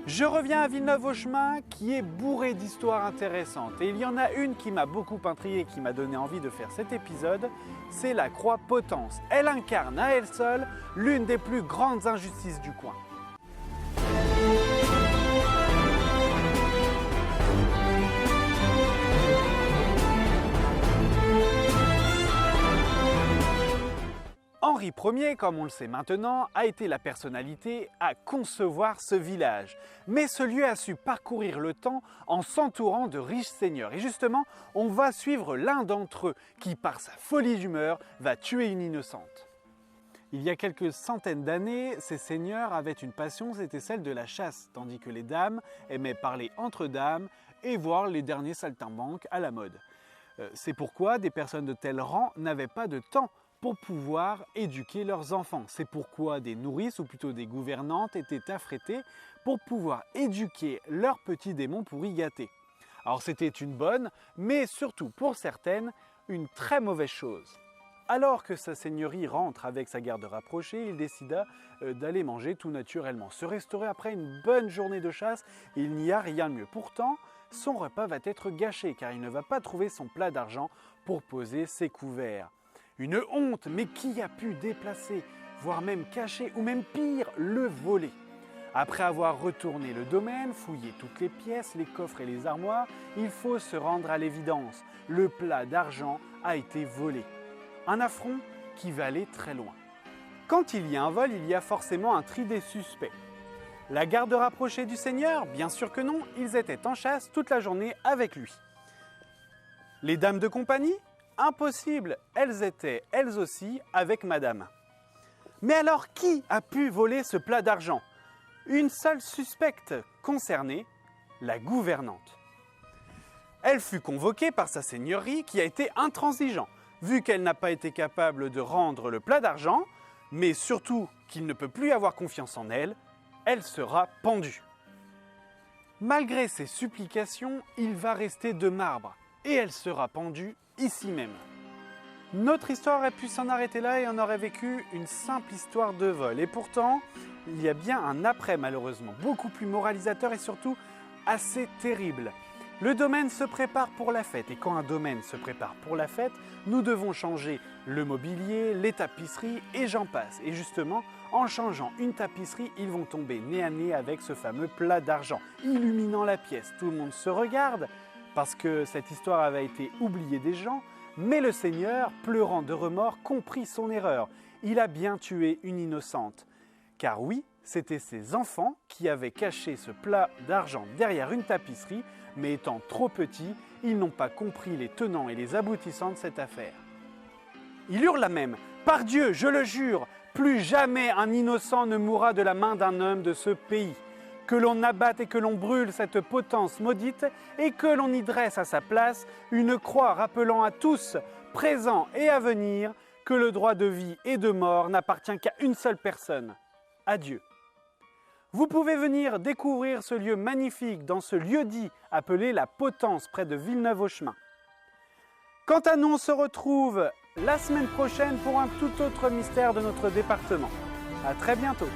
Je reviens à Villeneuve-aux-Chemins qui est bourré d'histoires intéressantes. Et il y en a une qui m'a beaucoup intrigué et qui m'a donné envie de faire cet épisode, c'est la Croix Potence. Elle incarne à elle seule l'une des plus grandes injustices du coin. Henri Ier, comme on le sait maintenant, a été la personnalité à concevoir ce village. Mais ce lieu a su parcourir le temps en s'entourant de riches seigneurs. Et justement, on va suivre l'un d'entre eux qui, par sa folie d'humeur, va tuer une innocente. Il y a quelques centaines d'années, ces seigneurs avaient une passion, c'était celle de la chasse, tandis que les dames aimaient parler entre dames et voir les derniers saltimbanques à la mode. C'est pourquoi des personnes de tel rang n'avaient pas de temps pour pouvoir éduquer leurs enfants. C'est pourquoi des nourrices, ou plutôt des gouvernantes, étaient affrétées pour pouvoir éduquer leurs petits démons pour y gâter. Alors c'était une bonne, mais surtout pour certaines, une très mauvaise chose. Alors que sa seigneurie rentre avec sa garde rapprochée, il décida d'aller manger tout naturellement, se restaurer après une bonne journée de chasse. Il n'y a rien de mieux. Pourtant, son repas va être gâché car il ne va pas trouver son plat d'argent pour poser ses couverts. Une honte, mais qui a pu déplacer, voire même cacher, ou même pire, le voler? Après avoir retourné le domaine, fouillé toutes les pièces, les coffres et les armoires, il faut se rendre à l'évidence. Le plat d'argent a été volé. Un affront qui va aller très loin. Quand il y a un vol, il y a forcément un tri des suspects. La garde rapprochée du seigneur? Bien sûr que non, ils étaient en chasse toute la journée avec lui. Les dames de compagnie? Impossible, elles étaient, elles aussi, avec madame. Mais alors, qui a pu voler ce plat d'argent? Une seule suspecte concernée, la gouvernante. Elle fut convoquée par sa seigneurie qui a été intransigeant, vu qu'elle n'a pas été capable de rendre le plat d'argent, mais surtout qu'il ne peut plus avoir confiance en elle, elle sera pendue. Malgré ses supplications, il va rester de marbre, et elle sera pendue ici même. Notre histoire aurait pu s'en arrêter là et on aurait vécu une simple histoire de vol. Et pourtant, il y a bien un après malheureusement, beaucoup plus moralisateur et surtout assez terrible. Le domaine se prépare pour la fête et quand un domaine se prépare pour la fête, nous devons changer le mobilier, les tapisseries et j'en passe. Et justement, en changeant une tapisserie, ils vont tomber nez à nez avec ce fameux plat d'argent, illuminant la pièce. Tout le monde se regarde, parce que cette histoire avait été oubliée des gens, mais le Seigneur, pleurant de remords, comprit son erreur. Il a bien tué une innocente. Car oui, c'étaient ses enfants qui avaient caché ce plat d'argent derrière une tapisserie, mais étant trop petits, ils n'ont pas compris les tenants et les aboutissants de cette affaire. Il hurla même « Par Dieu, je le jure, plus jamais un innocent ne mourra de la main d'un homme de ce pays. Que l'on abatte et que l'on brûle cette potence maudite et que l'on y dresse à sa place une croix rappelant à tous, présents et à venir, que le droit de vie et de mort n'appartient qu'à une seule personne, à Dieu. Vous pouvez venir découvrir ce lieu magnifique dans ce lieu-dit appelé la Potence près de Villeneuve-aux-Chemins. Quant à nous, on se retrouve la semaine prochaine pour un tout autre mystère de notre département. À très bientôt.